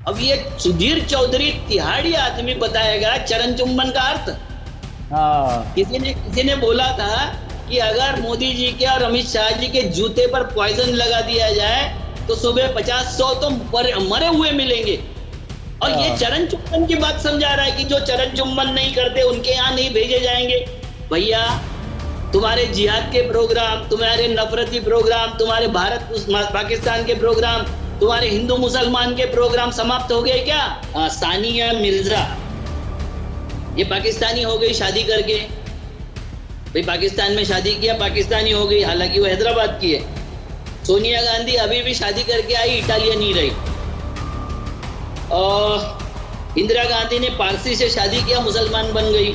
अब ये सुधीर चौधरी तिहाड़ी आदमी बताएगा चरण चुंबन का अर्थ। हाँ। किसी ने बोला था कि अगर मोदी जी के और अमित शाह जी के जूते पर पॉइजन लगा दिया जाए तो सुबह 50-100 तो मरे हुए मिलेंगे। और ये चरण चुंबन की बात समझा रहा है कि जो चरण चुंबन नहीं करते उनके यहाँ नहीं भेजे जाएंगे। भैया, तुम्हारे जिहाद के प्रोग्राम, तुम्हारे नफरती प्रोग्राम, तुम्हारे भारत पाकिस्तान के प्रोग्राम, तुम्हारे हिंदू मुसलमान के प्रोग्राम समाप्त हो गए क्या? सानिया मिर्जा ये पाकिस्तानी हो गई शादी करके। भाई पाकिस्तान में शादी किया, पाकिस्तानी हो गई, हालांकि वो हैदराबाद की है। सोनिया गांधी अभी भी शादी करके आई, इटालियन ही रही। और इंदिरा गांधी ने पारसी से शादी किया, मुसलमान बन गई।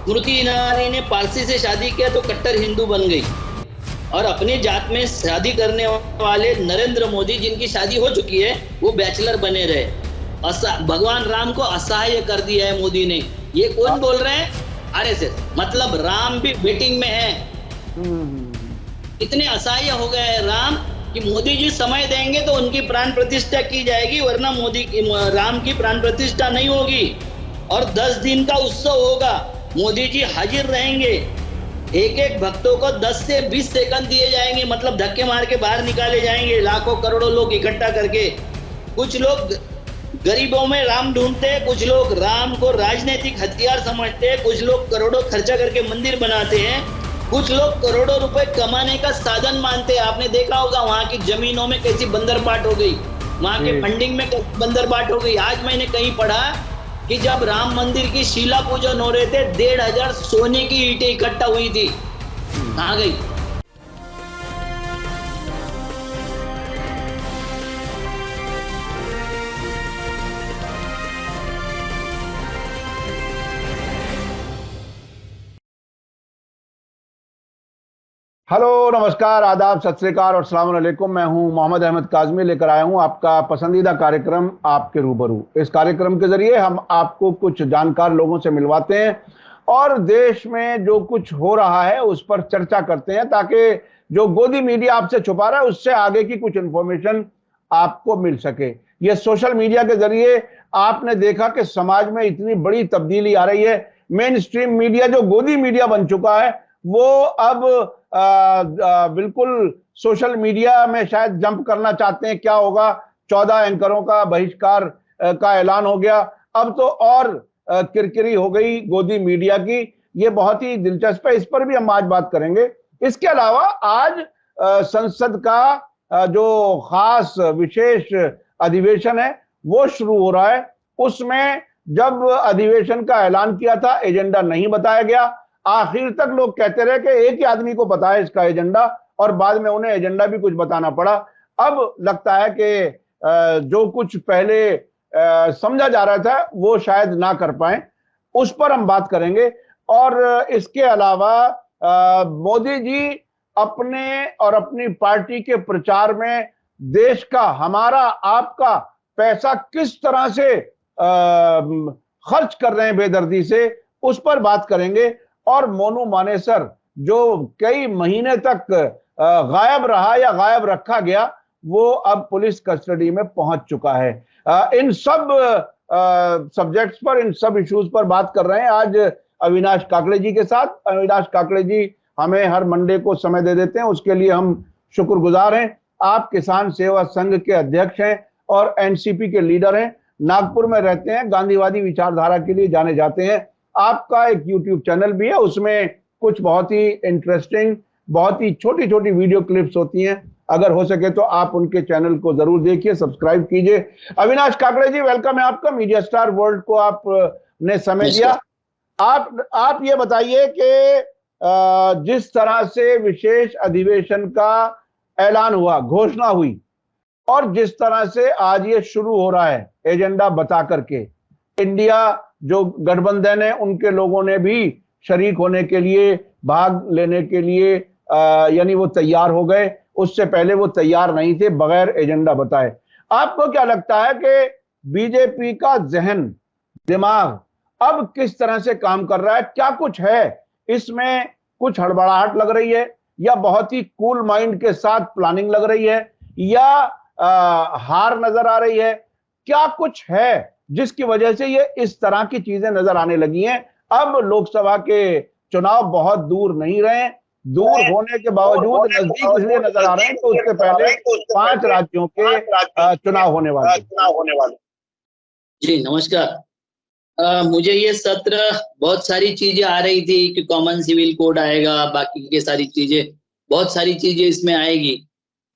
स्मृति ईरानी ने पारसी से शादी किया तो कट्टर हिंदू बन गई। और अपने जात में शादी करने वाले नरेंद्र मोदी, जिनकी शादी हो चुकी है, वो बैचलर बने रहे। भगवान राम को असहाय कर दिया है मोदी ने। ये कौन बोल रहे हैं? आरएसएस। मतलब राम भी वेटिंग में है। इतने असहाय हो गए हैं राम कि मोदी जी समय देंगे तो उनकी प्राण प्रतिष्ठा की जाएगी, वरना राम की प्राण प्रतिष्ठा नहीं होगी। और 10 दिन का उत्सव होगा, मोदी जी हाजिर रहेंगे। एक एक भक्तों को 10 से 20 सेकंड दिए जाएंगे, मतलब धक्के मार के बाहर निकाले जाएंगे, लाखों करोड़ों लोग इकट्ठा करके। कुछ लोग गरीबों में राम ढूंढते हैं, कुछ लोग राम को राजनीतिक हथियार समझते हैं, कुछ लोग करोड़ों खर्चा करके मंदिर बनाते हैं, कुछ लोग करोड़ों रुपए कमाने का साधन मानते हैं। आपने देखा होगा वहां की जमीनों में कैसी बंदरबाट हो गई, वहां के फंडिंग में कैसी बंदरबाट हो गई। आज मैंने कहीं पढ़ा कि जब राम मंदिर की शिला पूजन हो रहे थे, 1,500 सोने की ईंटें इकट्ठा हुई थी, कहां गई? हेलो, नमस्कार, आदाब, सत श्री अकाल और अस्सलाम वालेकुम। मैं हूं मोहम्मद अहमद काज़मी, लेकर आया हूं आपका पसंदीदा कार्यक्रम आपके रूबरू। इस कार्यक्रम के जरिए हम आपको कुछ जानकार लोगों से मिलवाते हैं और देश में जो कुछ हो रहा है उस पर चर्चा करते हैं, ताकि जो गोदी मीडिया आपसे छुपा रहा है उससे आगे की कुछ इंफॉर्मेशन आपको मिल सके। ये सोशल मीडिया के जरिए आपने देखा कि समाज में इतनी बड़ी तब्दीली आ रही है। मेन स्ट्रीम मीडिया जो गोदी मीडिया बन चुका है, वो अब बिल्कुल सोशल मीडिया में शायद जंप करना चाहते हैं। क्या होगा? 14 एंकरों का बहिष्कार का ऐलान हो गया। अब तो और किरकिरी हो गई गोदी मीडिया की। ये बहुत ही दिलचस्प है, इस पर भी हम आज बात करेंगे। इसके अलावा आज संसद का जो खास विशेष अधिवेशन है वो शुरू हो रहा है। उसमें जब अधिवेशन का ऐलान किया था, एजेंडा नहीं बताया गया। आखिर तक लोग कहते रहे कि एक ही आदमी को पता है इसका एजेंडा, और बाद में उन्हें एजेंडा भी कुछ बताना पड़ा। अब लगता है कि जो कुछ पहले समझा जा रहा था वो शायद ना कर पाए। उस पर हम बात करेंगे। और इसके अलावा मोदी जी अपने और अपनी पार्टी के प्रचार में देश का, हमारा, आपका पैसा किस तरह से खर्च कर रहे हैं बेदर्दी से, उस पर बात करेंगे। और मोनू मानेसर जो कई महीने तक गायब रहा या गायब रखा गया, वो अब पुलिस कस्टडी में पहुंच चुका है। इन सब सब्जेक्ट्स पर, इन सब इश्यूज पर बात कर रहे हैं आज अविनाश काकड़े जी के साथ। अविनाश काकड़े जी हमें हर मंडे को समय दे देते हैं, उसके लिए हम शुक्रगुजार हैं। आप किसान सेवा संघ के अध्यक्ष हैं और एनसीपी के लीडर हैं, नागपुर में रहते हैं, गांधीवादी विचारधारा के लिए जाने जाते हैं। आपका एक यूट्यूब चैनल भी है, उसमें कुछ बहुत ही इंटरेस्टिंग, बहुत ही छोटी छोटी वीडियो क्लिप्स होती हैं। अगर हो सके तो आप उनके चैनल को जरूर देखिए, सब्सक्राइब कीजिए। अविनाश काकड़े जी, वेलकम है आपका। मीडिया स्टार वर्ल्ड को आपने समय दिया। आप ये बताइए कि जिस तरह से विशेष अधिवेशन का ऐलान हुआ, घोषणा हुई, और जिस तरह से आज ये शुरू हो रहा है एजेंडा बता करके, इंडिया जो गठबंधन है उनके लोगों ने भी शरीक होने के लिए, भाग लेने के लिए यानी वो तैयार हो गए। उससे पहले वो तैयार नहीं थे बगैर एजेंडा बताए। आपको क्या लगता है कि बीजेपी का जहन, दिमाग अब किस तरह से काम कर रहा है? क्या कुछ है इसमें? कुछ हड़बड़ाहट लग रही है, या बहुत ही कूल माइंड के साथ प्लानिंग लग रही है, या हार नजर आ रही है? क्या कुछ है जिसकी वजह से ये इस तरह की चीजें नजर आने लगी हैं? अब लोकसभा के चुनाव बहुत दूर नहीं रहे, दूर होने के बावजूद नजदीक इसलिए नजर आ रहे हैं कि उससे पहले 5 राज्यों के चुनाव होने वाले हैं। जी नमस्कार। मुझे ये सत्र बहुत सारी चीजें आ रही थी कि कॉमन सिविल कोड आएगा, बाकी के सारी चीजें, बहुत सारी चीजें इसमें आएगी,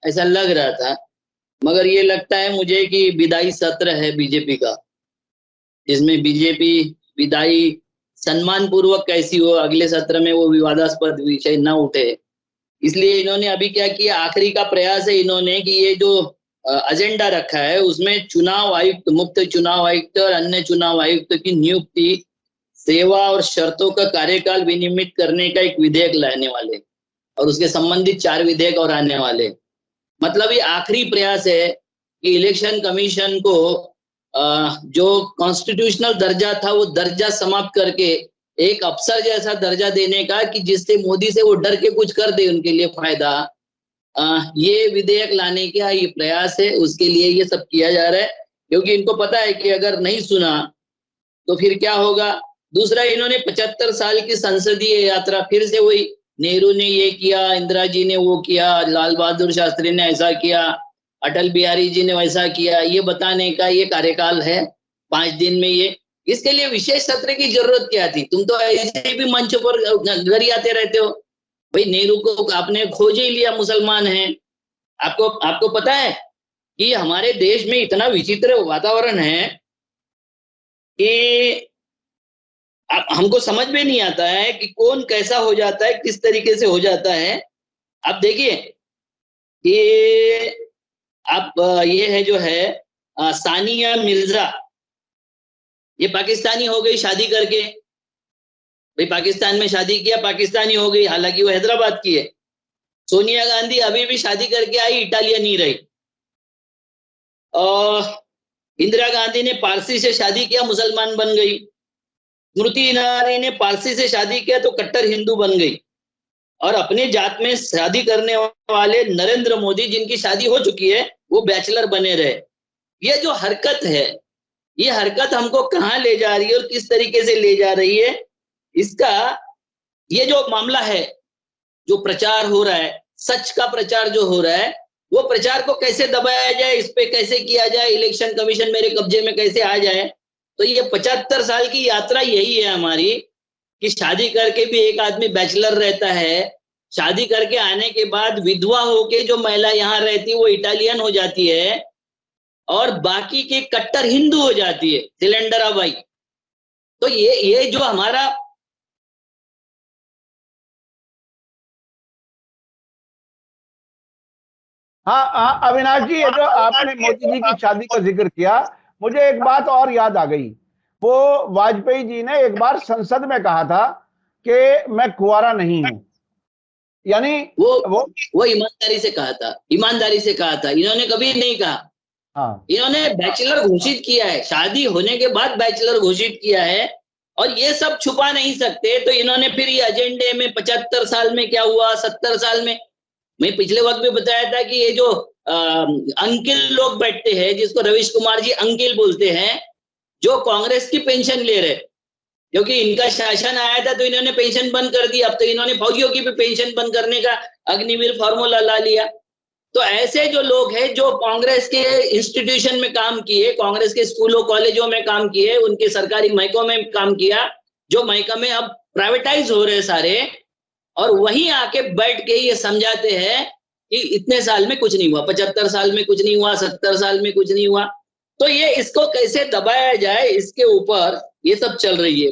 ऐसा लग रहा था। मगर ये लगता है मुझे कि विदाई सत्र है बीजेपी का, जिसमें बीजेपी विदाई सम्मान पूर्वक कैसी हो, अगले सत्र में वो विवादास्पद विषय न उठे, इसलिए इन्होंने अभी क्या किया, आखिरी का प्रयास है इन्होंने कि ये जो एजेंडा रखा है उसमें चुनाव आयुक्त, मुख्य चुनाव आयुक्त और अन्य चुनाव आयुक्त की नियुक्ति, सेवा और शर्तों का कार्यकाल विनियमित करने का एक विधेयक लाने वाले और उसके संबंधित 4 विधेयक और आने वाले। मतलब ये आखिरी प्रयास है कि इलेक्शन कमीशन को जो कॉन्स्टिट्यूशनल दर्जा था वो दर्जा समाप्त करके एक अफसर जैसा दर्जा देने का, कि जिससे मोदी से वो डर के कुछ कर दे, उनके लिए फायदा। ये विधेयक लाने का ये प्रयास है, उसके लिए ये सब किया जा रहा है, क्योंकि इनको पता है कि अगर नहीं सुना तो फिर क्या होगा। दूसरा, इन्होंने 75 साल की संसदीय यात्रा, फिर से वही, नेहरू ने ये किया, इंदिरा जी ने वो किया, लाल बहादुर शास्त्री ने ऐसा किया, अटल बिहारी जी ने वैसा किया, ये बताने का ये कार्यकाल है 5 दिन में। ये इसके लिए विशेष सत्र की जरूरत क्या थी? तुम तो ऐसे भी मंच पर घर ही आते रहते हो। भाई नेहरू को आपने खोज ही लिया, मुसलमान हैं। आपको आपको पता है कि हमारे देश में इतना विचित्र वातावरण है कि हमको समझ में नहीं आता है कि कौन कैसा हो जाता है, किस तरीके से हो जाता है। आप देखिए कि आप ये है जो है सानिया मिर्जा, ये पाकिस्तानी हो गई शादी करके। भाई पाकिस्तान में शादी किया, पाकिस्तानी हो गई, हालांकि वो हैदराबाद की है। सोनिया गांधी अभी भी शादी करके आई, इटालियन नहीं रही। और इंदिरा गांधी ने पारसी से शादी किया, मुसलमान बन गई। स्मृति ईरानी ने पारसी से शादी किया तो कट्टर हिंदू बन गई। और अपने जात में शादी करने वाले नरेंद्र मोदी, जिनकी शादी हो चुकी है, वो बैचलर बने रहे। ये जो हरकत है, ये हरकत हमको कहाँ ले जा रही है और किस तरीके से ले जा रही है, इसका ये जो मामला है, जो प्रचार हो रहा है, सच का प्रचार जो हो रहा है, वो प्रचार को कैसे दबाया जाए, इस पे कैसे किया जाए, इलेक्शन कमीशन मेरे कब्जे में कैसे आ जाए। तो ये 75 साल की यात्रा यही है हमारी, कि शादी करके भी एक आदमी बैचलर रहता है, शादी करके आने के बाद विधवा होके जो महिला यहाँ रहती है वो इटालियन हो जाती है, और बाकी के कट्टर हिंदू हो जाती है, सिलेंडर बाई। तो ये जो हमारा हाँ हाँ अविनाश जी, ये जो आपने मोदी जी की शादी का जिक्र किया, मुझे एक बात और याद आ गई। वो वाजपेयी जी ने एक बार संसद में कहा था कि मैं कुंवारा नहीं हूं, यानी वो वो वो ईमानदारी से कहा था, ईमानदारी से कहा था। इन्होंने कभी नहीं कहा, हाँ इन्होंने बैचलर घोषित किया है, शादी होने के बाद बैचलर घोषित किया है। और ये सब छुपा नहीं सकते, तो इन्होंने फिर ये एजेंडे में 75 साल में क्या हुआ, 70 साल में, मैं पिछले वक्त भी बताया था कि ये जो अंकिल लोग बैठते हैं, जिसको रवीश कुमार जी अंकिल बोलते हैं, जो कांग्रेस की पेंशन ले रहे, क्योंकि इनका शासन आया था तो इन्होंने पेंशन बंद कर दी। अब तो इन्होंने फौजियों की भी पेंशन बंद करने का अग्निवीर फॉर्मूला ला लिया। तो ऐसे जो लोग हैं, जो कांग्रेस के इंस्टीट्यूशन में काम किए, कांग्रेस के स्कूलों कॉलेजों में काम किए, उनके सरकारी महकमों में काम किया, जो महकमे अब प्राइवेटाइज हो रहे सारे, और वहीं आके बैठ के ये समझाते हैं कि इतने साल में कुछ नहीं हुआ, 75 साल में कुछ नहीं हुआ, 70 साल में कुछ नहीं हुआ। तो ये इसको कैसे दबाया जाए, इसके ऊपर ये सब चल रही है,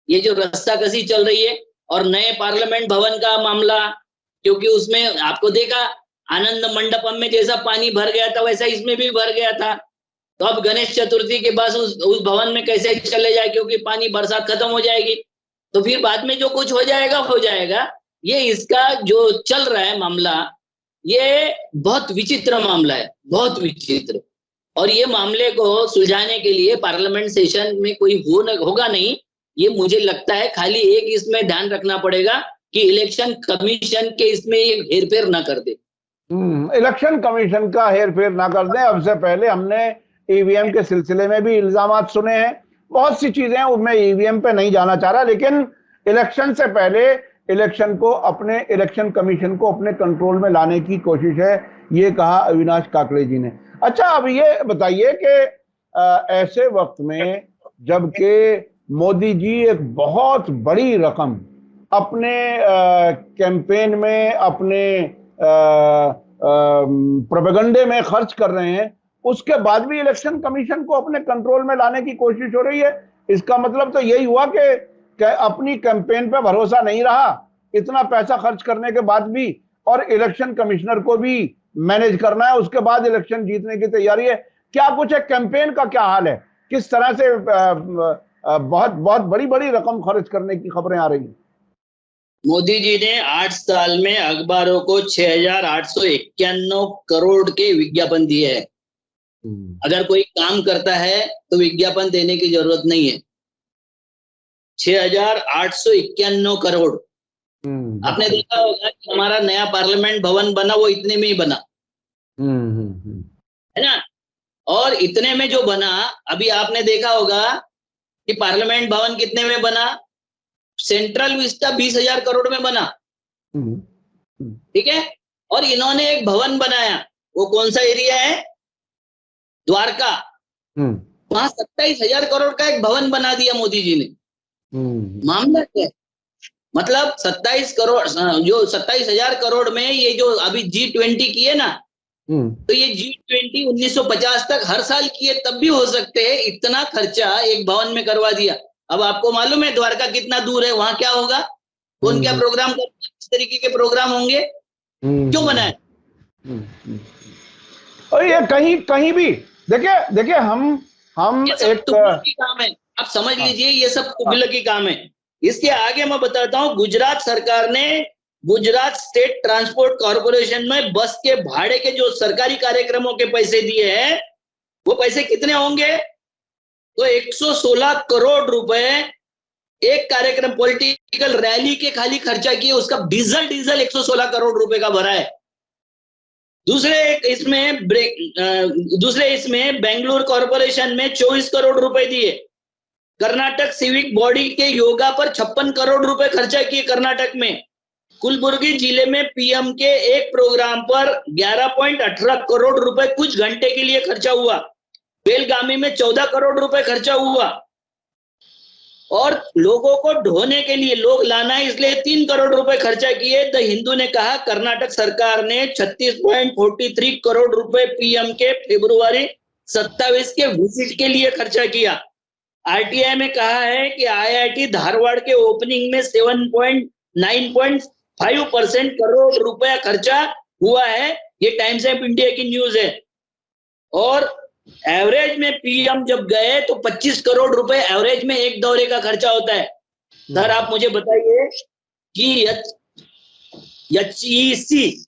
ये जो रस्साकसी चल रही है। और नए पार्लियामेंट भवन का मामला, क्योंकि उसमें आपको देखा, आनंद मंडपम में जैसा पानी भर गया था वैसा इसमें भी भर गया था। तो अब गणेश चतुर्थी के बाद उस भवन में कैसे चले जाए, क्योंकि पानी बरसात खत्म हो जाएगी, तो फिर बाद में जो कुछ हो जाएगा हो जाएगा। ये इसका जो चल रहा है मामला, ये बहुत विचित्र मामला है, बहुत विचित्र। और ये मामले को सुलझाने के लिए पार्लियामेंट सेशन में कोई होगा नहीं। ये मुझे लगता है खाली एक इसमें ध्यान रखना पड़ेगा कि इलेक्शन कमीशन के इसमें हेरफेर ना कर दे। इलेक्शन कमीशन का हेर फेर ना कर दें। अब से पहले हमने ईवीएम के सिलसिले में भी इल्जामात सुने हैं, बहुत सी चीजें हैं। मैं ईवीएम पे नहीं जाना चाह रहा, लेकिन इलेक्शन से पहले इलेक्शन कमीशन को अपने कंट्रोल में लाने की कोशिश है, ये कहा अविनाश काकड़े जी ने। अच्छा, अब ये बताइए कि ऐसे वक्त में जबकि मोदी जी एक बहुत बड़ी रकम अपने कैंपेन में, अपने प्रोपेगेंडे में खर्च कर रहे हैं, उसके बाद भी इलेक्शन कमीशन को अपने कंट्रोल में लाने की कोशिश हो रही है। इसका मतलब तो यही हुआ कि अपनी कैंपेन पे भरोसा नहीं रहा, इतना पैसा खर्च करने के बाद भी, और इलेक्शन कमिश्नर को भी मैनेज करना है, उसके बाद इलेक्शन जीतने की तैयारी है। क्या कुछ है कैंपेन का, क्या हाल है, किस तरह से बहुत बहुत बड़ी बड़ी रकम खर्च करने की खबरें आ रही हैं। मोदी जी ने 8 साल में अखबारों को 6,891 करोड़ के विज्ञापन दिए हैं। अगर कोई काम करता है तो विज्ञापन देने की जरूरत नहीं है। 6,891 करोड़। आपने देखा होगा कि हमारा नया पार्लियामेंट भवन बना, वो इतने में ही बना, है ना। और इतने में जो बना, अभी आपने देखा होगा कि पार्लियामेंट भवन कितने में बना, सेंट्रल विस्टा 20,000 करोड़ में बना, ठीक है। और इन्होंने एक भवन बनाया, वो कौन सा एरिया है, द्वारका, वहां 27,000 करोड़ का एक भवन बना दिया मोदी जी ने। मामला क्या है, मतलब 27 करोड़, जो 27,000 करोड़ में ये जो अभी G20 की है ना, तो ये G20 1950 तक हर साल किए तब भी हो सकते हैं, इतना खर्चा एक भवन में करवा दिया। अब आपको मालूम है द्वारका कितना दूर है, वहां क्या होगा, कौन क्या प्रोग्राम कर, किस तरीके के प्रोग्राम होंगे, क्यों बनाए। और ये कहीं कहीं भी देखिए हम ये सब एक तुगलकी काम है, आप समझ लीजिए, ये सब तुगलकी काम है। इसके आगे मैं बताता हूँ, गुजरात सरकार ने गुजरात स्टेट ट्रांसपोर्ट कॉर्पोरेशन में बस के भाड़े के जो सरकारी कार्यक्रमों के पैसे दिए हैं, वो पैसे कितने होंगे, तो 116 करोड़ रुपए एक कार्यक्रम पॉलिटिकल रैली के खाली खर्चा किए, उसका डीजल 116 करोड़ रुपए का भरा है। दूसरे इसमें बेंगलुरु कॉर्पोरेशन में 24 करोड़ रुपए दिए। कर्नाटक सिविक बॉडी के योगा पर 56 करोड़ रुपए खर्चा किए कर्नाटक में। कुलबुर्गी जिले में पीएम के एक प्रोग्राम पर 11.18 करोड़ रुपए कुछ घंटे के लिए खर्चा हुआ। बेलगामी में 14 करोड़ रुपए खर्चा हुआ। और लोगों को ढोने के लिए लोग लाना है, इसलिए 3 करोड़ रुपए खर्चा किए। द हिंदू ने कहा कर्नाटक सरकार ने 36.43 करोड़ रुपए पीएम के फरवरी 27 के विजिट के लिए खर्चा किया। आरटीआई में कहा है कि आईआईटी धारवाड़ के ओपनिंग में 7.9.5% करोड़ रुपया खर्चा हुआ है। ये टाइम्स ऑफ इंडिया की न्यूज है। और एवरेज में पीएम जब गए तो 25 करोड़ रुपए एवरेज में एक दौरे का खर्चा होता है। सर आप मुझे बताइए कि एचईसी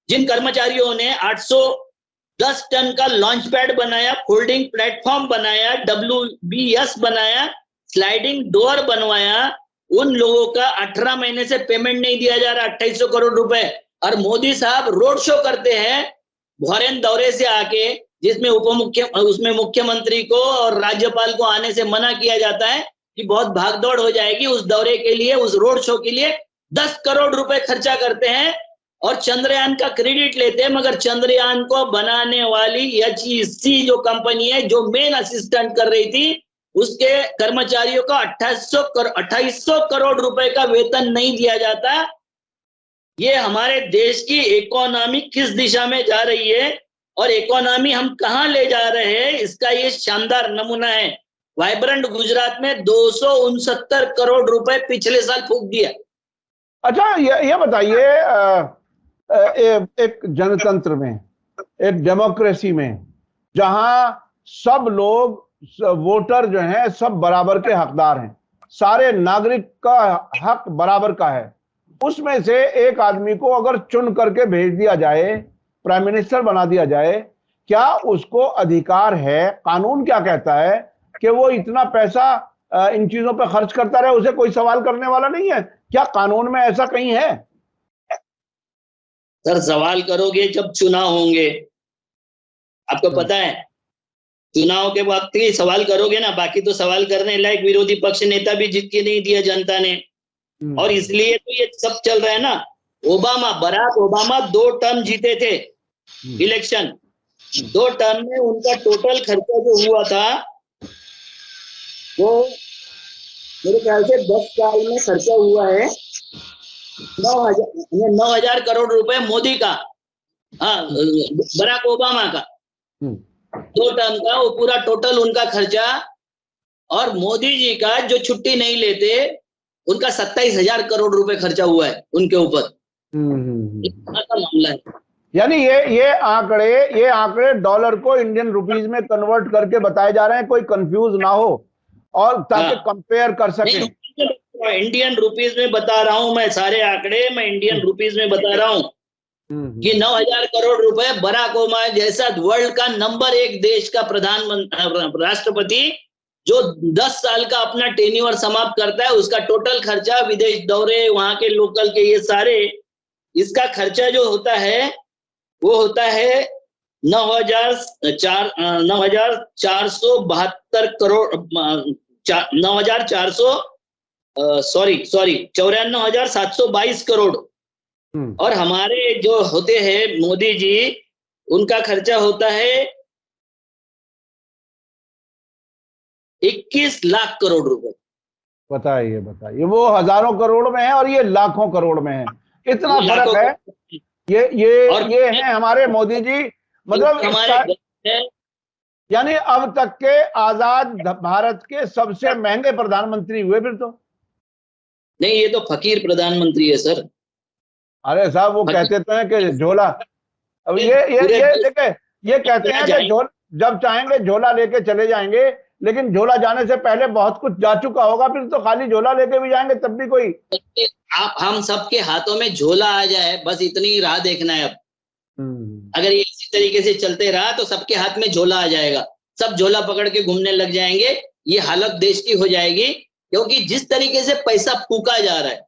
जिन कर्मचारियों ने 810 टन का लॉन्च पैड बनाया, फोल्डिंग प्लेटफॉर्म बनाया, WBS बनाया, स्लाइडिंग डोर बनवाया, उन लोगों का 18 महीने से पेमेंट नहीं दिया जा रहा, 2800 करोड़ रुपए। और मोदी साहब रोड शो करते हैं फॉरेन दौरे से आके, जिसमें उसमें मुख्यमंत्री को और राज्यपाल को आने से मना किया जाता है कि बहुत भागदौड़ हो जाएगी। उस दौरे के लिए, उस रोड शो के लिए 10 करोड़ रुपए खर्चा करते हैं और चंद्रयान का क्रेडिट लेते हैं। मगर चंद्रयान को बनाने वाली एचईसी जो कंपनी है, जो मेन असिस्टेंट कर रही थी, उसके कर्मचारियों का 2800 करोड़ रुपए का वेतन नहीं दिया जाता। ये हमारे देश की इकोनॉमी किस दिशा में जा रही है और इकोनॉमी हम कहां ले जा रहे हैं, इसका ये शानदार नमूना है। वाइब्रेंट गुजरात में 269 करोड़ रुपए पिछले साल फूंक दिया। अच्छा, ये बताइए, एक जनतंत्र में, एक डेमोक्रेसी में, जहां सब लोग, वोटर जो हैं, सब बराबर के हकदार हैं, सारे नागरिक का हक बराबर का है, उसमें से एक आदमी को अगर चुन करके भेज दिया जाए, प्राइम मिनिस्टर बना दिया जाए, क्या उसको अधिकार है, कानून क्या कहता है कि वो इतना पैसा इन चीजों पर खर्च करता रहे, उसे कोई सवाल करने वाला नहीं है? क्या कानून में ऐसा कहीं है? सर सवाल करोगे जब चुनाव होंगे। आपको पता है चुनाव के वक्त ही सवाल करोगे ना, बाकी तो सवाल करने लायक विरोधी पक्ष नेता भी जीत के नहीं दिया जनता ने। और इसलिए तो ये सब चल रहा है ना। बराक ओबामा 2 टर्म जीते थे इलेक्शन। 2 टर्म में उनका टोटल खर्चा जो हुआ था वो मेरे ख्याल से 10 साल में खर्चा हुआ है 9,000 करोड़ रुपए मोदी का, हाँ, बराक ओबामा का 2 टर्म का वो पूरा टोटल उनका खर्चा। और मोदी जी का जो छुट्टी नहीं लेते उनका 27,000 करोड़ रुपए खर्चा हुआ है उनके ऊपर। इतना का मामला है। यानी ये आंकड़े डॉलर को इंडियन रुपीज में कन्वर्ट करके बताए जा रहे हैं, कोई कंफ्यूज ना हो और ताकि कंपेयर कर सके। इंडियन रुपीज में बता रहा हूं मैं, सारे आंकड़े मैं इंडियन रुपीज में बता रहा हूं कि 9,000 करोड़ रुपए बराक ओबामा जैसा वर्ल्ड का नंबर 1 देश का प्रधानमंत्री राष्ट्रपति जो 10 साल का अपना टेन्योर समाप्त करता है, उसका टोटल खर्चा, विदेश दौरे, वहां के लोकल के ये सारे, इसका खर्चा जो होता है वो होता है 9,472 करोड़, 94,722 करोड़। और हमारे जो होते हैं मोदी जी, उनका खर्चा होता है 21 लाख करोड़ रुपए। बताइए वो हजारों करोड़ में है और ये लाखों करोड़ में है, इतना फर्क है। ये है हमारे मोदी जी, मतलब यानी अब तक के आजाद भारत के सबसे महंगे प्रधानमंत्री हुए फिर तो। नहीं, ये तो फकीर प्रधानमंत्री है सर। अरे साहब वो कहते तो हैं कि झोला, अब ये कहते हैं कि जब चाहेंगे झोला लेके चले जाएंगे, लेकिन झोला जाने से पहले बहुत कुछ जा चुका होगा, फिर तो खाली झोला लेके भी जाएंगे तब भी कोई। हम सबके हाथों में झोला आ जाए, बस इतनी राह देखना है अब। अगर ये इसी तरीके से चलते रहा तो सबके हाथ में झोला आ जाएगा, सब झोला पकड़ के घूमने लग जाएंगे, ये हालत देश की हो जाएगी। क्योंकि जिस तरीके से पैसा फूका जा रहा है,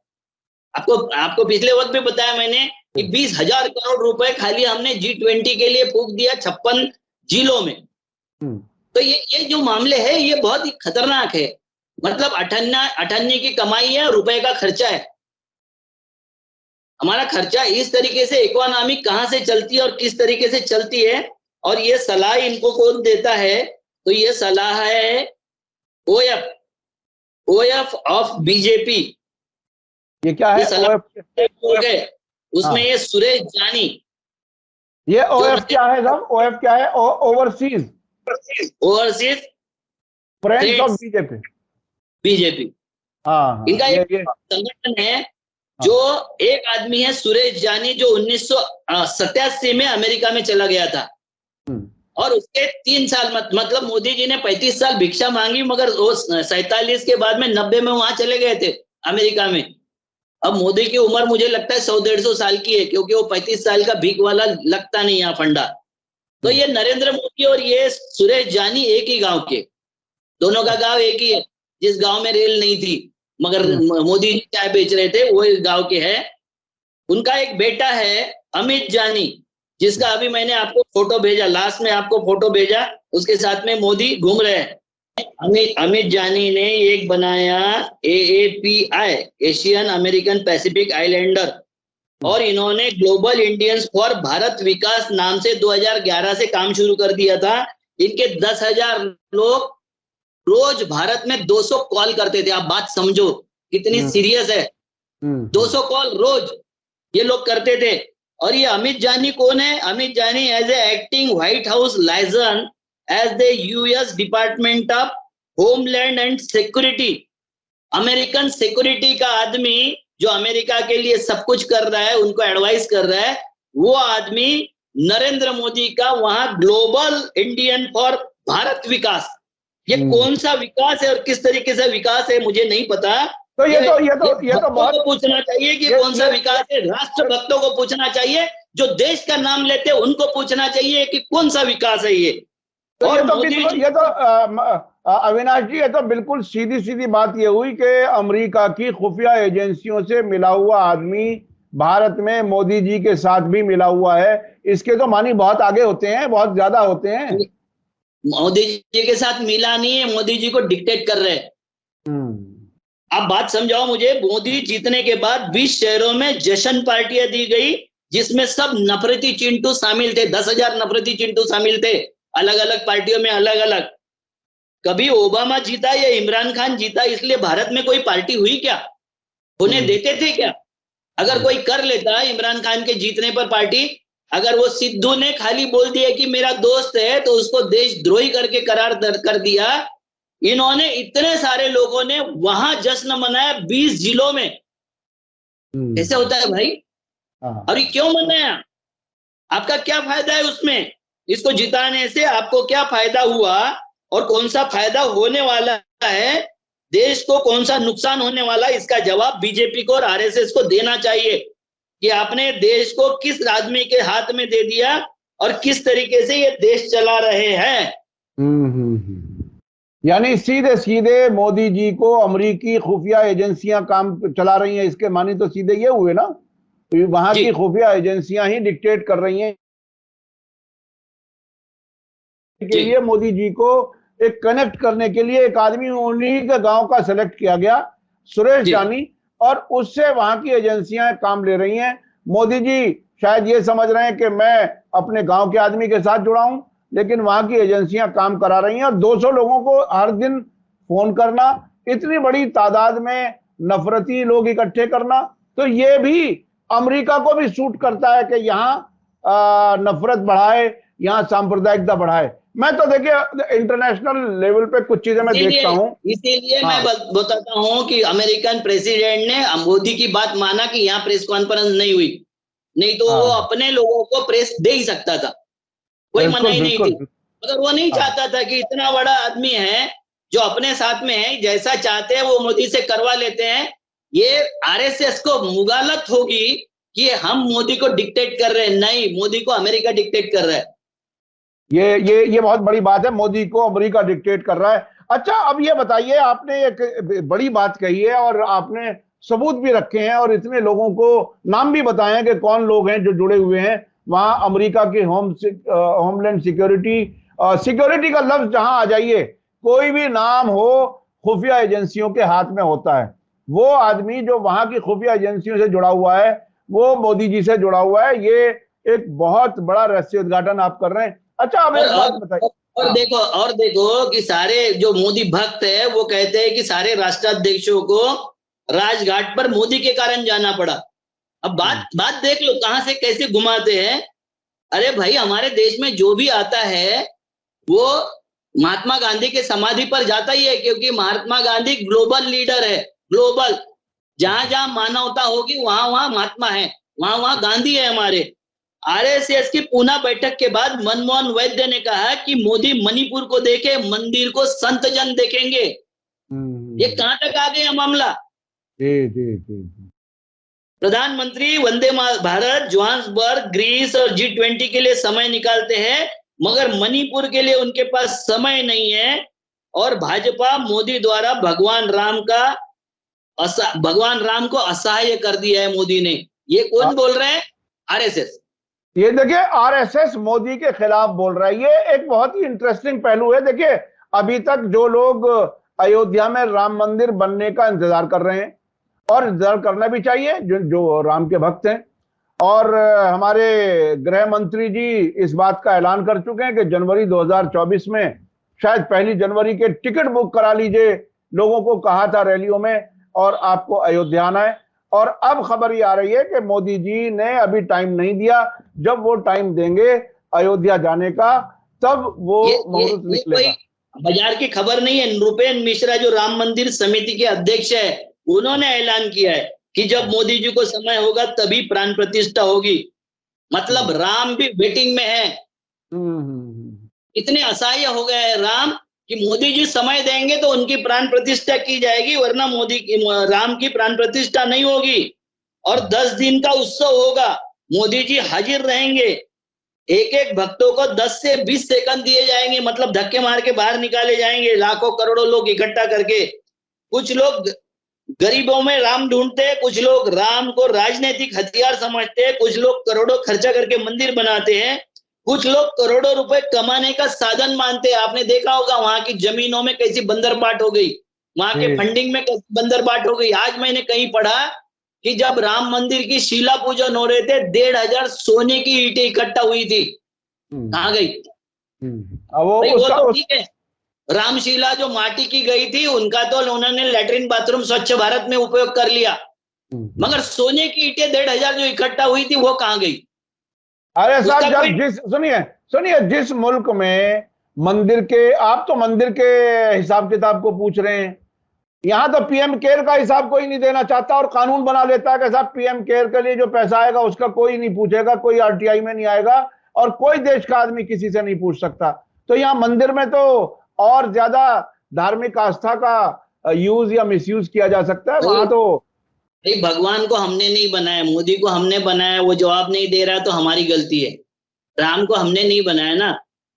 आपको पिछले वक्त भी बताया मैंने कि 20,000 करोड़ रुपए खाली हमने G20 के लिए फूक दिया 56 जिलों में। तो ये जो मामले है ये बहुत ही खतरनाक है। मतलब अठन्नी की कमाई है, रुपए का खर्चा है। हमारा खर्चा इस तरीके से, इकोनॉमी कहां से चलती है और किस तरीके से चलती है, और ये सलाह इनको कौन देता है? तो ये सलाह है OF ऑफ बीजेपी। ये क्या है OF? उसमें ये सुरेश जानी। ये OF क्या है साहब? OF क्या है? Overseas friends of BJP. हाँ, इनका एक संगठन है जो एक आदमी है सुरेश जानी, जो 1987 में अमेरिका में चला गया था। और उसके 3 साल मतलब मोदी जी ने 35 साल भिक्षा मांगी, मगर वो 47 के बाद में 90 में वहां चले गए थे अमेरिका में। अब मोदी की उम्र मुझे लगता है 100-150 साल की है, क्योंकि वो 35 साल का भीख वाला लगता नहीं यहाँ फंडा। तो ये नरेंद्र मोदी और ये सुरेश जानी एक ही गांव के, दोनों का गांव एक ही है। जिस गांव में रेल नहीं थी मगर मोदी जी चाय बेच रहे थे, वो इस गांव के है। उनका एक बेटा है अमित जानी, जिसका अभी मैंने आपको फोटो भेजा, लास्ट में आपको फोटो भेजा, उसके साथ में मोदी घूम रहे हैं। अमित जानी ने एक बनाया AAPI, Asian American Pacific islander, और इन्होंने ग्लोबल इंडियंस फॉर भारत विकास नाम से 2011 से काम शुरू कर दिया था। इनके 10,000 लोग रोज भारत में 200 कॉल करते थे। आप बात समझो कितनी सीरियस है। 200 कॉल रोज ये लोग करते थे। और ये अमित जानी कौन है? Amit Jani as a acting White House liaison as the US department of homeland and security, American security का आदमी जो अमेरिका के लिए सब कुछ कर रहा है, उनको एडवाइस कर रहा है, वो आदमी नरेंद्र मोदी का वहां ग्लोबल इंडियन फॉर भारत विकास। ये कौन सा विकास है और किस तरीके से विकास है मुझे नहीं पता। तो ये तो बहुत पूछना चाहिए कि कौन सा विकास है। राष्ट्रभक्तों को पूछना चाहिए, जो देश का नाम लेते हैं उनको पूछना चाहिए कि कौन सा विकास है ये। तो ये तो अविनाश जी, ये तो बिल्कुल सीधी सीधी बात ये हुई कि अमेरिका की खुफिया एजेंसियों से मिला हुआ आदमी भारत में मोदी जी के साथ भी मिला हुआ है। इसके तो मानी बहुत आगे होते हैं, बहुत ज्यादा होते हैं। मोदी जी के साथ मिला नहीं है, मोदी जी को डिक्टेट कर रहे हैं। आप बात समझाओ मुझे। मोदी जीतने के बाद 20 शहरों में जश्न पार्टियां दी गई, जिसमें सब नफरती चिंटू शामिल थे। 10,000 नफरती चिंटू शामिल थे, अलग अलग पार्टियों में, अलग अलग। कभी ओबामा जीता या इमरान खान जीता इसलिए भारत में कोई पार्टी हुई क्या? होने देते थे क्या? अगर कोई कर लेता इमरान खान के जीतने पर पार्टी, अगर वो सिद्धू ने खाली बोल दिया कि मेरा दोस्त है तो उसको देशद्रोही करके करार कर दिया। इन्होंने, इतने सारे लोगों ने वहां जश्न मनाया 20 जिलों में। कैसे होता है भाई? और ये क्यों मनाया? आपका क्या फायदा है उसमें? इसको जिताने से आपको क्या फायदा हुआ और कौन सा फायदा होने वाला है? देश को कौन सा नुकसान होने वाला है? इसका जवाब बीजेपी को और आरएसएस को देना चाहिए कि आपने देश को किस आदमी के हाथ में दे दिया और किस तरीके से ये देश चला रहे हैं। यानी सीधे सीधे मोदी जी को अमेरिकी खुफिया एजेंसियां काम चला रही हैं, इसके मानी तो सीधे ये हुए ना, तो वहां की खुफिया एजेंसियां ही डिक्टेट कर रही हैं के लिए। मोदी जी को एक कनेक्ट करने के लिए एक आदमी उन्हीं के गांव का सेलेक्ट किया गया, सुरेश जानी, और उससे वहां की एजेंसियां काम ले रही हैं। मोदी जी शायद ये समझ रहे हैं कि मैं अपने गांव के आदमी के साथ जुड़ा हूं, लेकिन वहां की एजेंसियां काम करा रही हैं। और 200 लोगों को हर दिन फोन करना, इतनी बड़ी तादाद में नफरती लोग इकट्ठे करना, तो ये भी अमेरिका को भी सूट करता है कि यहाँ नफरत बढ़ाए, यहाँ सांप्रदायिकता बढ़ाए। मैं तो देखिए इंटरनेशनल लेवल पे कुछ चीजें मैं देखता हूँ, इसीलिए मैं बताता हूँ कि अमेरिकन प्रेसिडेंट ने मोदी की बात माना कि यहाँ प्रेस कॉन्फ्रेंस नहीं हुई, नहीं तो वो अपने लोगों को प्रेस दे ही सकता था, कोई मनाही नहीं थी। मगर वो नहीं चाहता था कि इतना बड़ा आदमी है जो अपने साथ में है, जैसा चाहते हैं वो मोदी से करवा लेते हैं। ये आरएसएस को मुगालत होगी कि हम मोदी को डिक्टेट कर रहे हैं। नहीं, मोदी को अमेरिका डिक्टेट कर रहा है। ये बहुत बड़ी बात है, मोदी को अमेरिका डिक्टेट कर रहा है। अच्छा, अब ये बताइए, आपने एक बड़ी बात कही है और आपने सबूत भी रखे हैं और इतने लोगों को नाम भी बताए हैं कि कौन लोग हैं जो जुड़े हुए हैं वहां अमेरिका के होमलैंड सिक्योरिटी का लफ्ज जहां आ जाइए, कोई भी नाम हो खुफिया एजेंसियों के हाथ में होता है। वो आदमी जो वहां की खुफिया एजेंसियों से जुड़ा हुआ है वो मोदी जी से जुड़ा हुआ है। ये एक बहुत बड़ा रहस्य उद्घाटन आप कर रहे हैं। अच्छा, अब एक बात बताइए। और देखो कि सारे जो मोदी भक्त है वो कहते हैं कि सारे राष्ट्राध्यक्षों को राजघाट पर मोदी के कारण जाना पड़ा। अब बात देख लो कहां से कैसे घुमाते हैं। अरे भाई, हमारे देश में जो भी आता है वो महात्मा गांधी के समाधि पर जाता ही है, क्योंकि महात्मा गांधी ग्लोबल लीडर है। ग्लोबल, जहां जहां मानवता होगी वहां वहां महात्मा है, वहां वहां गांधी है हमारे। आरएसएस की पूना बैठक के बाद मनमोहन वैद्य ने कहा कि मोदी मणिपुर को देखे, मंदिर को संत जन देखेंगे। ये कहां तक आ गया मामला? प्रधानमंत्री वंदे भारत, जोहान्सबर्ग, ग्रीस और G20 के लिए समय निकालते हैं, मगर मणिपुर के लिए उनके पास समय नहीं है। और भाजपा मोदी द्वारा भगवान राम को असहाय कर दिया है मोदी ने। ये कौन बोल रहे हैं? आरएसएस। ये देखिए, आरएसएस मोदी के खिलाफ बोल रहा है। ये एक बहुत ही इंटरेस्टिंग पहलू है। देखिए, अभी तक जो लोग अयोध्या में राम मंदिर बनने का इंतजार कर रहे हैं, और इंतजार करना भी चाहिए, जो राम के भक्त हैं, और हमारे गृह मंत्री जी इस बात का ऐलान कर चुके हैं कि जनवरी 2024 में शायद 1 जनवरी के टिकट बुक करा लीजिए। लोगों को कहा था रैलियों में, और आपको अयोध्या आना है। और अब खबर ये आ रही है कि मोदी जी ने अभी टाइम नहीं दिया, जब वो टाइम देंगे अयोध्या जाने का तब वो मुहूर्त निकलेगा। बाजार की खबर नहीं है। नृपेंद्र मिश्रा जो राम मंदिर समिति के अध्यक्ष है, उन्होंने ऐलान किया है कि जब मोदी जी को समय होगा तभी प्राण प्रतिष्ठा होगी। मतलब राम भी वेटिंग में है। इतने असहाय हो गए हैं राम कि मोदी जी समय देंगे तो उनकी प्राण प्रतिष्ठा की जाएगी, वरना राम की प्राण प्रतिष्ठा नहीं होगी। और 10 दिन का उत्सव होगा, मोदी जी हाजिर रहेंगे। एक एक भक्तों को 10 से 20 सेकंड दिए जाएंगे, मतलब धक्के मार के बाहर निकाले जाएंगे, लाखों करोड़ों लोग इकट्ठा करके। कुछ लोग गरीबों में राम ढूंढते हैं, कुछ लोग राम को राजनीतिक हथियार समझते हैं, कुछ लोग करोड़ों खर्चा करके मंदिर बनाते हैं, कुछ लोग करोड़ों रुपए कमाने का साधन मानते हैं। आपने देखा होगा वहां की जमीनों में कैसी बंदरबाट हो गई, वहां के जी। फंडिंग में कैसी बंदरबाट हो गई। आज मैंने कहीं पढ़ा कि जब राम मंदिर की शिला पूजन हो रहे थे, 1,500 सोने की ईंटें इकट्ठा हुई थी, कहाँ गई? अब वो भाई वो उसका तो ठीक है, रामशिला जो माटी की गई थी उनका तो उन्होंने लेटरिन बाथरूम स्वच्छ भारत में उपयोग कर लिया, मगर सोने की ईंटें 1,500 जो इकट्ठा हुई थी वो कहाँ गई? अरे साहब, उसका जब कोई जिस सुनिए सुनिए जिस मुल्क में मंदिर के, आप तो मंदिर के हिसाब किताब को पूछ रहे हैं, यहां तो पीएम केयर का हिसाब कोई नहीं देना चाहता और कानून बना लेता है कि साहब पीएम केयर के लिए जो पैसा आएगा उसका कोई नहीं पूछेगा, कोई आरटीआई में नहीं आएगा और कोई देश का आदमी किसी से नहीं पूछ सकता। तो यहाँ मंदिर में तो और ज्यादा धार्मिक आस्था का यूज या मिसयूज किया जा सकता है, वहां तो। भाई भगवान को हमने नहीं बनाया, मोदी को हमने बनाया, वो जवाब नहीं दे रहा तो हमारी गलती है। राम को हमने नहीं बनाया ना,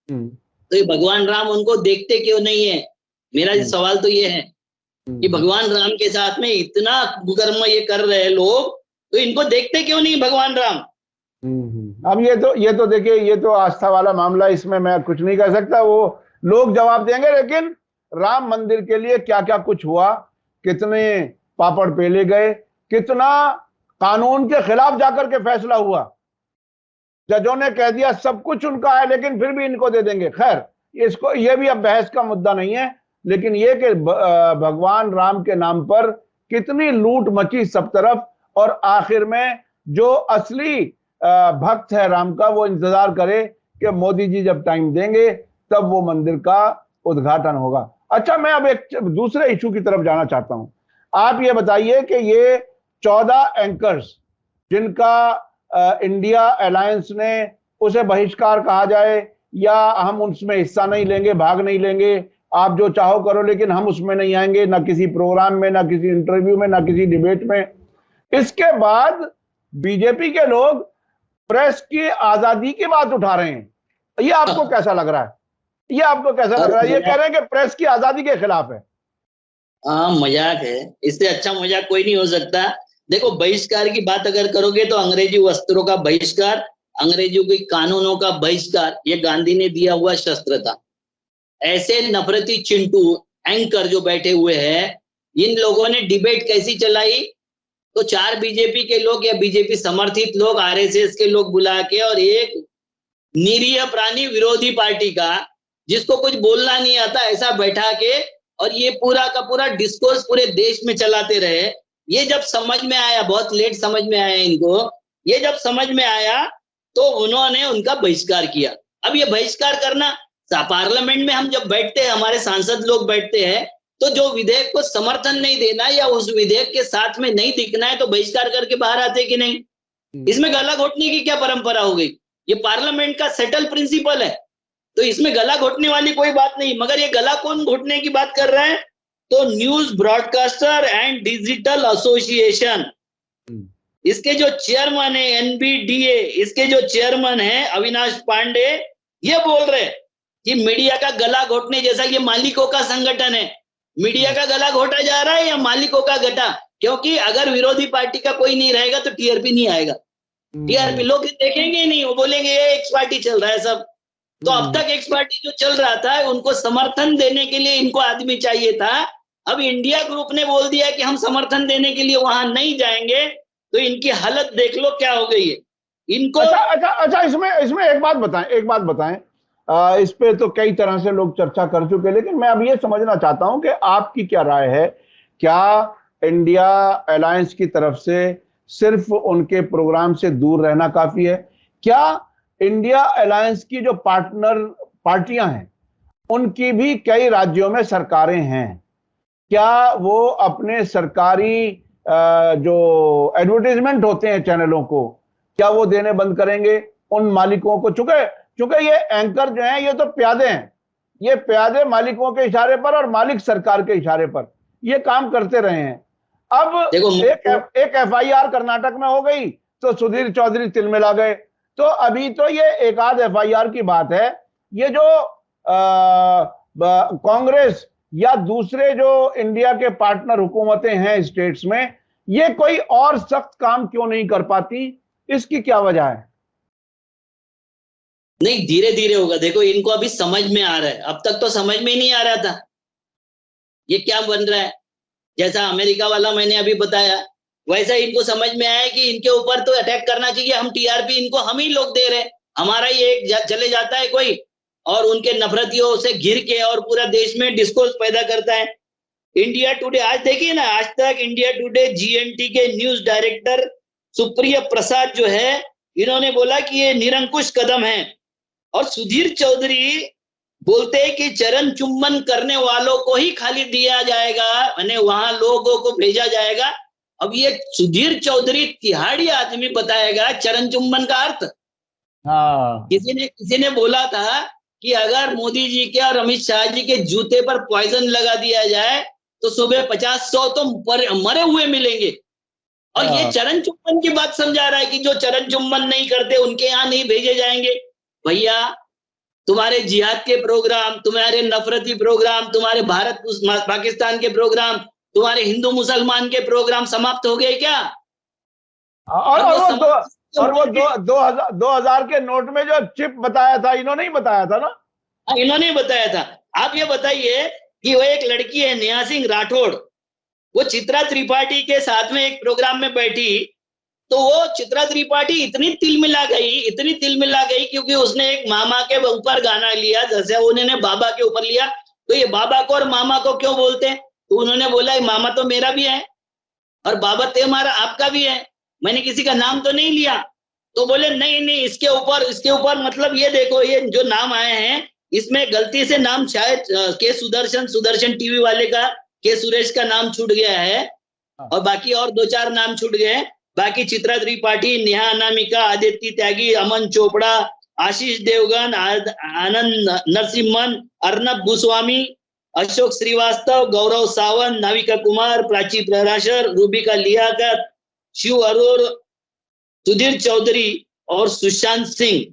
हम्म, तो ये भगवान राम उनको देखते क्यों नहीं है? मेरा हम्म, सवाल तो ये है कि हम्म, भगवान राम के साथ में इतना कुकर्म ये कर रहे हैं लोग, तो इनको देखते क्यों नहीं भगवान राम? अब ये तो देखिए, ये तो आस्था वाला मामला, इसमें मैं कुछ नहीं कर सकता, वो लोग जवाब देंगे। लेकिन राम मंदिर के लिए क्या क्या कुछ हुआ, कितने पापड़ पेले गए, कितना कानून के खिलाफ जाकर के फैसला हुआ, जजों ने कह दिया सब कुछ उनका है लेकिन फिर भी इनको दे देंगे। खैर, इसको ये भी अब बहस का मुद्दा नहीं है, लेकिन ये कि भगवान राम के नाम पर कितनी लूट मची सब तरफ, और आखिर में जो असली भक्त है राम का वो इंतजार करे कि मोदी जी जब टाइम देंगे तब वो मंदिर का उद्घाटन होगा। अच्छा, मैं अब एक दूसरे इशू की तरफ जाना चाहता हूं। आप ये बताइए कि ये 14 एंकर्स जिनका इंडिया अलायंस ने, उसे बहिष्कार कहा जाए या हम उसमें हिस्सा नहीं लेंगे, भाग नहीं लेंगे, आप जो चाहो करो लेकिन हम उसमें नहीं आएंगे, ना किसी प्रोग्राम में, ना किसी इंटरव्यू में, ना किसी डिबेट में। इसके बाद बीजेपी के लोग प्रेस की आजादी की बात उठा रहे हैं। ये आपको कैसा लग रहा है? ये आपको कैसा लग रहा है? ये कह रहे हैं कि प्रेस की आजादी के खिलाफ है। हाँ, मजाक है, इससे अच्छा मजाक कोई नहीं हो सकता। देखो, बहिष्कार की बात अगर करोगे तो अंग्रेजी वस्त्रों का बहिष्कार, अंग्रेजों के कानूनों का बहिष्कार, ये गांधी ने दिया हुआ शस्त्र था। ऐसे नफरती चिंटू एंकर जो बैठे हुए हैं, इन लोगों ने डिबेट कैसी चलाई? तो 4 बीजेपी के लोग या बीजेपी समर्थित लोग, आरएसएस के लोग बुला के, और एक निरीह प्राणी विरोधी पार्टी का, जिसको कुछ बोलना नहीं आता, ऐसा बैठा के, और ये पूरा का पूरा डिस्कोर्स पूरे देश में चलाते रहे। ये जब समझ में आया, बहुत लेट समझ में आया इनको, ये जब समझ में आया तो उन्होंने उनका बहिष्कार किया। अब ये बहिष्कार करना, पार्लियामेंट में हम जब बैठते हैं, हमारे सांसद लोग बैठते हैं, तो जो विधेयक को समर्थन नहीं देना या उस विधेयक के साथ में नहीं दिखना है तो बहिष्कार करके बाहर आते कि नहीं? इसमें गला घोटने की क्या परंपरा हो गई? ये पार्लियामेंट का सेटल प्रिंसिपल है, तो इसमें गला घोटने वाली कोई बात नहीं। मगर ये गला कौन घोटने की बात कर रहा है? तो news broadcaster and digital association, इसके जो चेयरमैन है एनबीडीए, इसके जो चेयरमैन है अविनाश पांडे, ये बोल रहे कि मीडिया का गला घोटने जैसा, ये मालिकों का संगठन है, मीडिया का गला घोटा जा रहा है या मालिकों का घटा? क्योंकि अगर विरोधी पार्टी का कोई नहीं रहेगा तो टीआरपी नहीं आएगा, टीआरपी लोग देखेंगे नहीं, वो बोलेंगे ये एक्स पार्टी चल रहा है सब। तो अब तक एक्स पार्टी जो चल रहा था, उनको समर्थन देने के लिए इनको आदमी चाहिए था। अब इंडिया ग्रुप ने बोल दिया कि हम समर्थन देने के लिए वहां नहीं जाएंगे, तो इनकी हालत देख लो क्या हो गई है इनको। अच्छा अच्छा अच्छा, इसमें इसमें एक बात बताएं, एक बात बताएं। इस पे तो कई तरह से लोग चर्चा कर चुके, लेकिन मैं अब ये समझना चाहता हूं कि आपकी क्या राय है। क्या इंडिया अलायंस की तरफ से सिर्फ उनके प्रोग्राम से दूर रहना काफी है? क्या इंडिया अलायंस की जो पार्टनर पार्टियां हैं उनकी भी कई राज्यों में सरकारें हैं, क्या वो अपने सरकारी जो एडवर्टाइजमेंट होते हैं चैनलों को, क्या वो देने बंद करेंगे उन मालिकों को? चूंकि चूंकि ये एंकर जो हैं ये तो प्यादे हैं, ये प्यादे मालिकों के इशारे पर और मालिक सरकार के इशारे पर ये काम करते रहे हैं। अब देखो, एक एफआईआर कर्नाटक में हो गई तो सुधीर चौधरी तिलमिला गए। तो अभी तो ये एक आध एफआईआर की बात है, ये जो कांग्रेस या दूसरे जो इंडिया के पार्टनर हुकूमतें हैं स्टेट्स में, ये कोई और सख्त काम क्यों नहीं कर पाती? इसकी क्या वजह है? नहीं, धीरे धीरे होगा। देखो, इनको अभी समझ में आ रहा है, अब तक तो समझ में ही नहीं आ रहा था ये क्या बन रहा है। जैसा अमेरिका वाला मैंने अभी बताया, वैसा इनको समझ में आया कि इनके ऊपर तो अटैक करना चाहिए। हम टीआरपी इनको हम ही लोग दे रहे हैं, हमारा ही एक चले जाता है कोई, और उनके नफरतियों से घिर के और पूरा देश में डिस्कोर्स पैदा करता है। इंडिया टुडे आज देखिए ना, आज तक इंडिया टुडे जीएनटी के न्यूज डायरेक्टर सुप्रिया प्रसाद जो है, इन्होंने बोला कि ये निरंकुश कदम है। और सुधीर चौधरी बोलते हैं कि चरण चुम्बन करने वालों को ही खाली दिया जाएगा, यानी वहां लोगों को भेजा जाएगा। अब ये सुधीर चौधरी तिहाड़ी आदमी बताएगा चरण चुम्बन का अर्थ। हाँ, किसी ने बोला था कि अगर मोदी जी के और अमित शाह जी के जूते पर पॉइजन लगा दिया जाए तो सुबह 50-100 तो मरे हुए मिलेंगे। और ये हाँ। चरण चुम्बन की बात समझा रहा है कि जो चरण चुम्बन नहीं करते उनके यहाँ नहीं भेजे जाएंगे। भैया, तुम्हारे जिहाद के प्रोग्राम, तुम्हारे नफरती प्रोग्राम, तुम्हारे भारत पाकिस्तान के प्रोग्राम, तुम्हारे हिंदू मुसलमान के प्रोग्राम समाप्त हो गए क्या? और और और वो वो दो समाप्त और वो होंगे। दो हजार के नोट में जो चिप बताया था, इन्होंने ही बताया था ना। इन्होंने बताया था। आप ये बताइए कि वो एक लड़की है नेहा सिंह राठौड़, वो चित्रा त्रिपाठी के साथ में एक प्रोग्राम में बैठी, तो वो चित्रा त्रिपाठी इतनी तिल मिला गई क्योंकि उसने एक मामा के ऊपर गाना लिया, जैसे उन्होंने बाबा के ऊपर लिया। तो ये बाबा को और मामा को क्यों बोलते हैं? तो उन्होंने बोला मामा तो मेरा भी है और बाबा तुम्हारा आपका भी है, मैंने किसी का नाम तो नहीं लिया। तो बोले नहीं नहीं, इसके ऊपर मतलब ये देखो, ये जो नाम आए हैं इसमें गलती से नाम शायद के सुदर्शन टीवी वाले का, के सुरेश का नाम छूट गया है, और बाकी और 2-4 नाम छूट गए। बाकी चित्रा त्रिपाठी, नेहा अनामिका, आदित्य त्यागी, अमन चोपड़ा, आशीष देवगन, आनंद नरसिम्हन, अर्नब गोस्वामी, अशोक श्रीवास्तव, गौरव सावंत, नाविका कुमार, प्राची पराशर, रूबिका लियाकत, शिव अरोर, सुधीर चौधरी और सुशांत सिंह,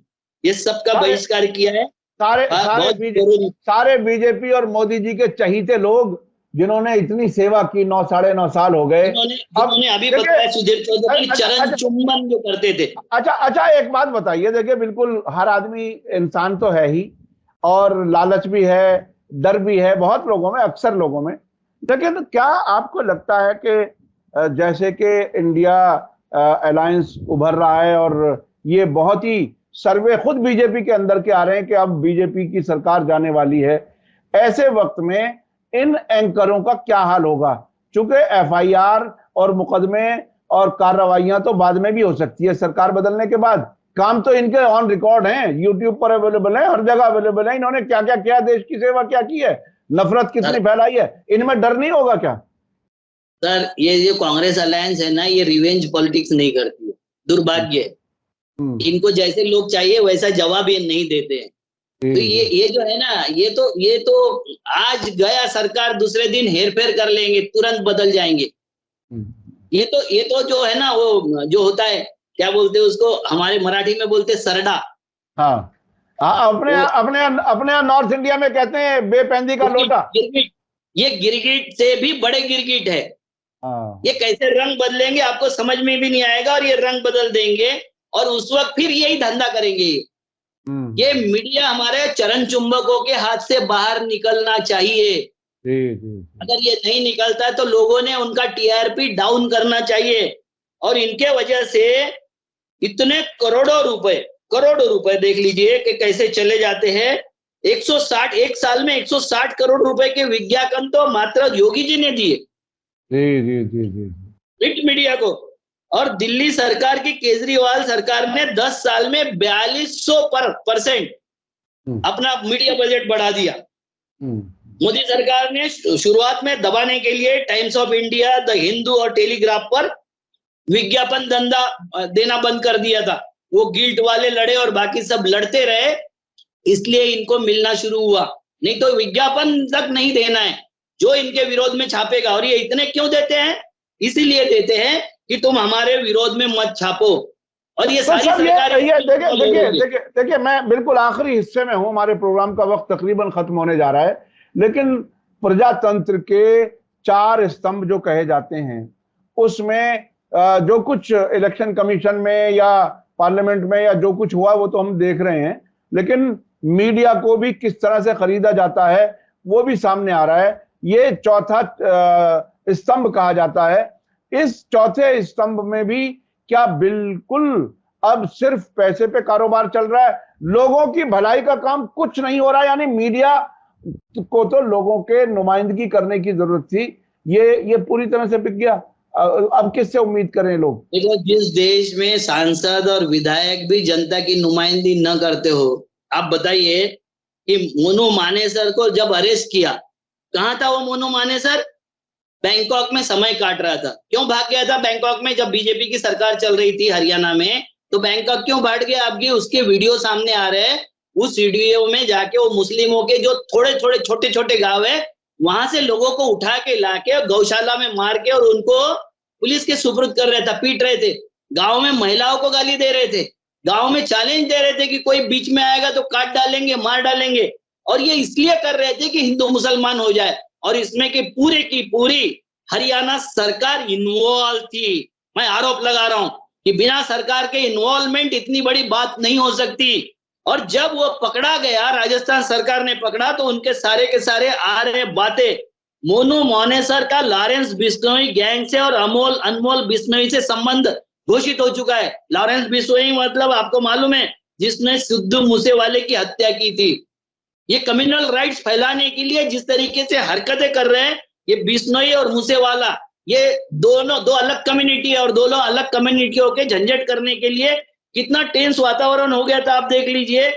ये सबका सारे बहिष्कार किया है। सारे सारे बहुत जरूरी। सारे बीजेपी और मोदी जी के चहीते लोग, जिन्होंने इतनी सेवा की, 9 साढ़े 9 साल हो गए। जिन्होंने अब जिन्होंने अभी देखिए, बताया सुधीर चौधरी अच्छा चरण अच्छा चुम्बन जो करते थे। अच्छा अच्छा, एक बात बताइए। देखिए, बिल्कुल हर आदमी इंसान तो है ही, और लालच भी है, डर भी है बहुत लोगों में, अक्सर लोगों में। लेकिन क्या आपको लगता है कि जैसे कि इंडिया अलायंस उभर रहा है, और ये बहुत ही सर्वे खुद बीजेपी के अंदर के आ रहे हैं कि अब बीजेपी की सरकार जाने वाली है, ऐसे वक्त में इन एंकरों का क्या हाल होगा? चूंकि एफआईआर और मुकदमे और कार्रवाइयां तो बाद में भी हो सकती है सरकार बदलने के बाद, काम तो इनके ऑन रिकॉर्ड हैं, यूट्यूब पर अवेलेबल है, हर जगह अवेलेबल है। इन्होंने क्या क्या किया, देश की सेवा क्या की है, नफरत कितनी फैलाई है, इनमें डर नहीं होगा क्या? सर, ये जो कांग्रेस अलायंस है ना, ये रिवेंज पॉलिटिक्स नहीं करती है, दुर्भाग्य है। इनको जैसे लोग चाहिए वैसा जवाब ये नहीं देते हैं। तो ये जो है ना, ये तो आज गया सरकार, दूसरे दिन हेर फेर कर लेंगे, तुरंत बदल जाएंगे। ये तो जो है ना, वो जो होता है, क्या बोलते हैं उसको, हमारे मराठी में बोलते सरडा। हाँ हाँ, अपने वो अपने अपने यहाँ नॉर्थ इंडिया में कहते हैं बेपेंदी का लोटा। गिरगिट, ये गिरगिट से भी बड़े गिरगिट है। हाँ। ये कैसे रंग बदलेंगे आपको समझ में भी नहीं आएगा, और ये रंग बदल देंगे और उस वक्त फिर यही धंधा करेंगे। ये मीडिया हमारे चरण चुंबकों के हाथ से बाहर निकलना चाहिए। जी जी। अगर ये नहीं निकलता तो लोगों ने उनका टीआरपी डाउन करना चाहिए। और इनके वजह से इतने करोड़ों रुपए देख लीजिए कि कैसे चले जाते हैं। 160, एक साल में 160 करोड़ रुपए के विज्ञापन तो मात्र योगी जी ने दिए जी जी जी जी। प्रिंट मीडिया को। और दिल्ली सरकार की, केजरीवाल सरकार ने 10 साल में 4200% अपना मीडिया बजट बढ़ा दिया। मोदी सरकार ने शुरुआत में दबाने के लिए times of India, the Hindu और टेलीग्राफ पर विज्ञापन धंधा देना बंद कर दिया था। वो गिल्ट वाले लड़े और बाकी सब लड़ते रहे, इसलिए इनको मिलना शुरू हुआ। नहीं तो विज्ञापन तक नहीं देना है जो इनके विरोध में छापेगा। और ये इतने क्यों देते हैं? इसीलिए देते हैं कि तुम हमारे विरोध में मत छापो। और ये तो सारी सब सरकारें ये देखिए देखिए होगी। देखिए देखिए, मैं बिल्कुल आखिरी हिस्से में हूं, हमारे प्रोग्राम का वक्त तकरीबन खत्म होने जा रहा है। लेकिन प्रजातंत्र के 4 स्तंभ जो कहे जाते हैं, उसमें जो कुछ इलेक्शन कमीशन में या पार्लियामेंट में या जो कुछ हुआ वो तो हम देख रहे हैं। लेकिन मीडिया को भी किस तरह से खरीदा जाता है वो भी सामने आ रहा है। ये चौथा स्तंभ कहा जाता है। इस चौथे स्तंभ में भी क्या बिल्कुल अब सिर्फ पैसे पे कारोबार चल रहा है, लोगों की भलाई का काम कुछ नहीं हो रहा? यानी मीडिया को तो लोगों के नुमाइंदगी करने की जरूरत थी, ये पूरी तरह से बिक गया। अब किससे उम्मीद करें लोग? देखो, जिस देश में सांसद और विधायक भी जनता की नुमाइंदगी न करते हो, आप बताइए कि मोनू मानेसर को जब अरेस्ट किया, कहाँ था वो मोनू मानेसर? बैंकॉक में समय काट रहा था। क्यों भाग गया था बैंकॉक में? जब बीजेपी की सरकार चल रही थी हरियाणा में, तो बैंकॉक क्यों भाग गया? आपके उसके वीडियो सामने आ रहे हैं। उस वीडियो में जाके वो मुस्लिमों के जो थोड़े थोड़े छोटे छोटे गांव है, वहां से लोगों को उठा के लाके गौशाला में मार के और उनको पुलिस के सुपुर्द कर रहा था, पीट रहे थे। गांव में महिलाओं को गाली दे रहे थे, गांव में चैलेंज दे रहे थे कि कोई बीच में आएगा तो काट डालेंगे, मार डालेंगे। और ये इसलिए कर रहे थे कि हिंदू मुसलमान हो जाए। और इसमें की पूरी हरियाणा सरकार इन्वॉल्व थी। मैं आरोप लगा रहा हूं कि बिना सरकार के इन्वॉल्वमेंट इतनी बड़ी बात नहीं हो सकती। और जब वो पकड़ा गया, राजस्थान सरकार ने पकड़ा, तो उनके सारे के सारे आ रहे बातें, मोनू मानेसर का लॉरेंस बिश्नोई गैंग से और अनमोल बिश्नोई से संबंध घोषित हो चुका है। लॉरेंस बिश्नोई मतलब आपको मालूम है, जिसने सिद्धू मूसेवाले की हत्या की थी। ये कम्युनल राइट्स फैलाने के लिए जिस तरीके से हरकतें कर रहे हैं, ये बिश्नोई और मूसेवाला, ये दोनों दो अलग कम्युनिटी है, और दोनों अलग कम्युनिटियों के झंझट करने के लिए कितना टेंस वातावरण हो गया था, आप देख लीजिए।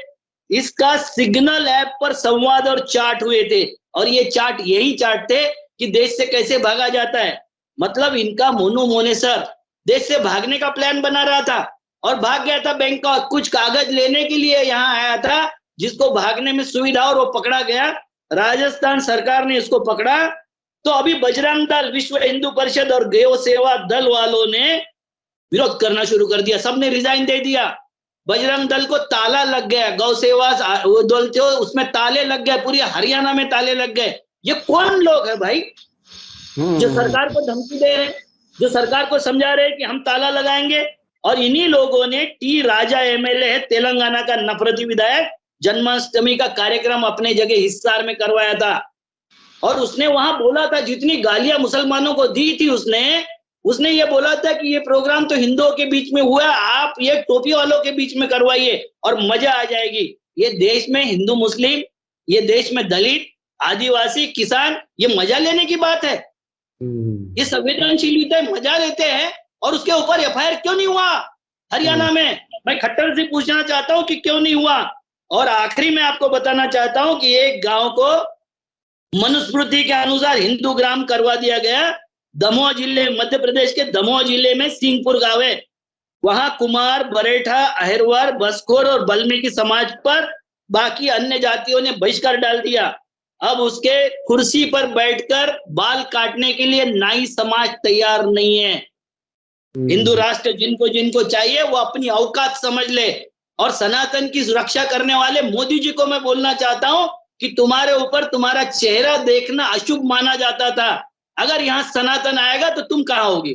इसका सिग्नल ऐप पर संवाद और चार्ट हुए थे, और ये चार्ट यही चार्ट थे कि देश से कैसे भागा जाता है। मतलब इनका मोनू मानेसर देश से भागने का प्लान बना रहा था और भाग गया था बैंकॉक। कुछ कागज लेने के लिए यहाँ आया था, जिसको भागने में सुविधा, और वो पकड़ा गया। राजस्थान सरकार ने इसको पकड़ा, तो अभी बजरंग दल, विश्व हिंदू परिषद और गौ सेवा दल वालों ने विरोध करना शुरू कर दिया। सबने रिजाइन दे दिया। बजरंग दल को ताला लग गया, गौ सेवा दल जो उसमें ताले लग गए, पूरी हरियाणा में ताले लग गए। ये कौन लोग है भाई जो सरकार को धमकी दे रहे हैं, जो सरकार को समझा रहे हैं कि हम ताला लगाएंगे? और इन्हीं लोगों ने टी राजा एमएलए है तेलंगाना का, नफरती विधायक, जन्माष्टमी का कार्यक्रम अपने जगह हिसार में करवाया था। और उसने वहां बोला था, जितनी गालियां मुसलमानों को दी थी उसने ये बोला था कि ये प्रोग्राम तो हिंदुओं के बीच में हुआ, आप ये टोपी वालों के बीच में करवाइए और मजा आ जाएगी। ये देश में हिंदू मुस्लिम, ये देश में दलित, आदिवासी, किसान, ये मजा लेने की बात है? ये संवेदनशीलता मजा लेते हैं, और उसके ऊपर एफआईआर क्यों नहीं हुआ हरियाणा में? मैं खट्टर से पूछना चाहता हूं कि क्यों नहीं हुआ। और आखिरी में आपको बताना चाहता हूं कि एक गांव को मनुस्मृति के अनुसार हिंदू ग्राम करवा दिया गया। दमोह जिले, मध्य प्रदेश के दमोह जिले में सिंहपुर गांव है। वहां कुमार, बरेठा, अहिरवार, बसखोर और वाल्मीकि समाज पर बाकी अन्य जातियों ने बहिष्कार डाल दिया। अब उसके कुर्सी पर बैठकर बाल काटने के लिए नाई समाज तैयार नहीं है। हिंदू राष्ट्र जिनको जिनको चाहिए वो अपनी औकात समझ ले। और सनातन की सुरक्षा करने वाले मोदी जी को मैं बोलना चाहता हूं कि तुम्हारे ऊपर तुम्हारा चेहरा देखना अशुभ माना जाता था। अगर यहाँ सनातन आएगा तो तुम कहाँ होगी?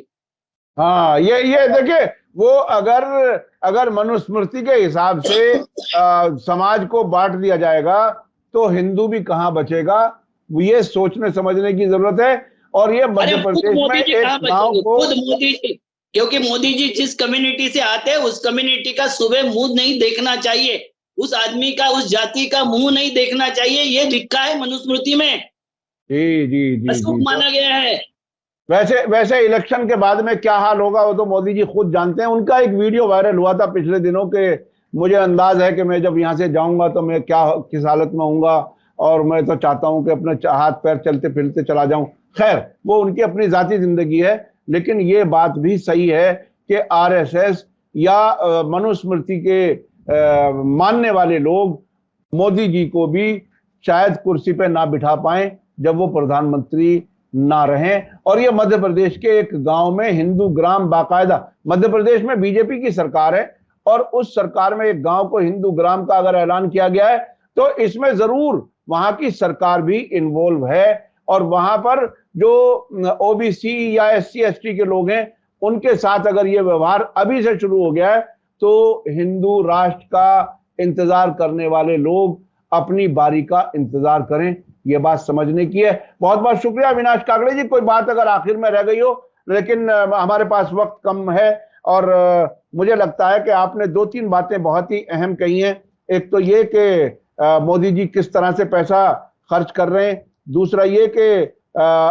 हाँ, ये देखिए, वो अगर मनुस्मृति के हिसाब से समाज को बांट दिया जाएगा तो हिंदू भी कहाँ बचेगा, ये सोचने समझने की जरूरत है। और ये मध्य प्रदेश में एक गांव को, खुद मोदी जी, क्योंकि मोदी जी जिस कम्युनिटी से आते हैं उस कम्युनिटी का सुबह मुंह नहीं देखना चाहिए, उस आदमी का, उस जाति का मुंह नहीं देखना चाहिए, ये लिखा है मनुस्मृति में। जी जी जी अशुभ माना गया है। वैसे इलेक्शन के बाद में क्या हाल होगा वो तो मोदी जी खुद जानते हैं। उनका एक वीडियो वायरल हुआ था पिछले दिनों के, मुझे अंदाज है कि मैं जब यहाँ से जाऊंगा तो मैं किस हालत में होऊंगा, और मैं तो चाहता हूं कि अपने हाथ पैर चलते फिरते चला जाऊं। खैर, वो उनकी अपनी जाती जिंदगी है, लेकिन ये बात भी सही है कि आरएसएस या मनुस्मृति के मानने वाले लोग मोदी जी को भी शायद कुर्सी पे ना बिठा पाए जब वो प्रधानमंत्री ना रहें। और ये मध्य प्रदेश के एक गांव में हिंदू ग्राम, बाकायदा मध्य प्रदेश में बीजेपी की सरकार है, और उस सरकार में एक गांव को हिंदू ग्राम का अगर ऐलान किया गया है तो इसमें जरूर वहां की सरकार भी इन्वॉल्व है। और वहां पर जो ओबीसी या एससी एसटी के लोग हैं उनके साथ अगर ये व्यवहार अभी से शुरू हो गया है तो हिंदू राष्ट्र का इंतजार करने वाले लोग अपनी बारी का इंतजार करें, ये बात समझने की है। बहुत बहुत शुक्रिया अविनाश काकड़े जी। कोई बात अगर आखिर में रह गई हो, लेकिन हमारे पास वक्त कम है और मुझे लगता है कि आपने 2-3 बातें बहुत ही अहम कही हैं। एक तो ये कि मोदी जी किस तरह से पैसा खर्च कर रहे हैं, दूसरा ये कि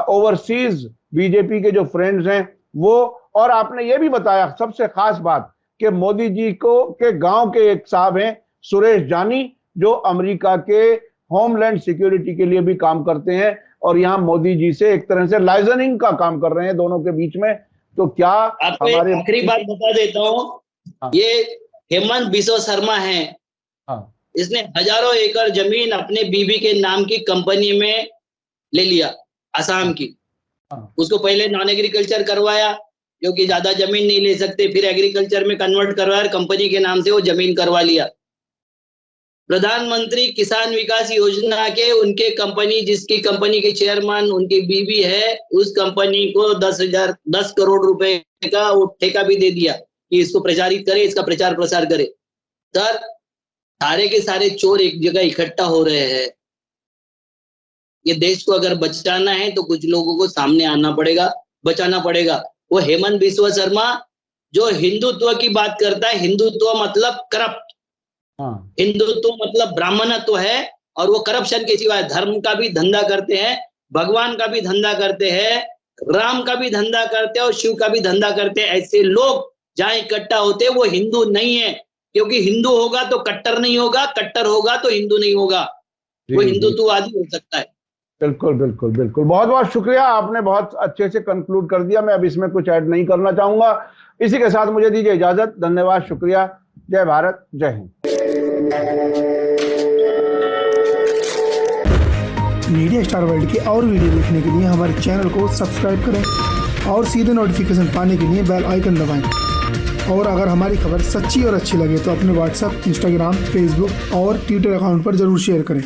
ओवरसीज बीजेपी के जो फ्रेंड्स हैं वो, और आपने ये भी बताया सबसे खास बात कि मोदी जी को के गांव के एक साहब हैं सुरेश जानी, जो अमेरिका के होमलैंड सिक्योरिटी के लिए भी काम करते हैं और यहाँ मोदी जी से एक तरह से लाइजनिंग का काम कर रहे हैं दोनों के बीच में। तो क्या आपको हमारे आखिरी बात बता देता हूँ। हाँ। ये हेमंत बिस्वा शर्मा है, हाँ। इसने हजारों एकड़ जमीन अपने बीबी के नाम की कंपनी में ले लिया, असम की। हाँ। उसको पहले नॉन एग्रीकल्चर करवाया, क्योंकि ज्यादा जमीन नहीं ले सकते, फिर एग्रीकल्चर में कन्वर्ट करवाया, कंपनी के नाम से वो जमीन करवा लिया। प्रधानमंत्री किसान विकास योजना के उनके कंपनी, जिसकी कंपनी के चेयरमैन उनकी बीवी है, उस कंपनी को 10 करोड़ रुपए का वो ठेका भी दे दिया कि इसको प्रचारित करे, इसका प्रचार प्रसार करे। सर, सारे के सारे चोर एक जगह इकट्ठा हो रहे हैं। ये देश को अगर बचाना है तो कुछ लोगों को सामने आना पड़ेगा, बचाना पड़ेगा। वो हेमंत बिस्वा शर्मा जो हिंदुत्व की बात करता है, हिंदुत्व मतलब करप्ट, हिंदुत्व मतलब ब्राह्मणत्व है, और वो करप्शन के सिवाय धर्म का भी धंधा करते हैं, भगवान का भी धंधा करते हैं, राम का भी धंधा करते हैं और शिव का भी धंधा करते हैं। ऐसे लोग जहां इकट्ठा होते हैं वो हिंदू नहीं है, क्योंकि हिंदू होगा तो कट्टर नहीं होगा, कट्टर होगा तो हिंदू नहीं होगा, वो हिंदुत्ववादी हो सकता है। बिल्कुल बिल्कुल बिल्कुल, बहुत बहुत शुक्रिया, आपने बहुत अच्छे से कंक्लूड कर दिया। मैं अब इसमें कुछ ऐड नहीं करना चाहूंगा। इसी के साथ मुझे दीजिए इजाजत। धन्यवाद, शुक्रिया। जय भारत, जय हिंद। मीडिया स्टार वर्ल्ड के और वीडियो देखने के लिए हमारे चैनल को सब्सक्राइब करें और सीधे नोटिफिकेशन पाने के लिए बेल आइकन दबाएं। और अगर हमारी खबर सच्ची और अच्छी लगे तो अपने व्हाट्सएप, इंस्टाग्राम, फेसबुक और ट्विटर अकाउंट पर जरूर शेयर करें।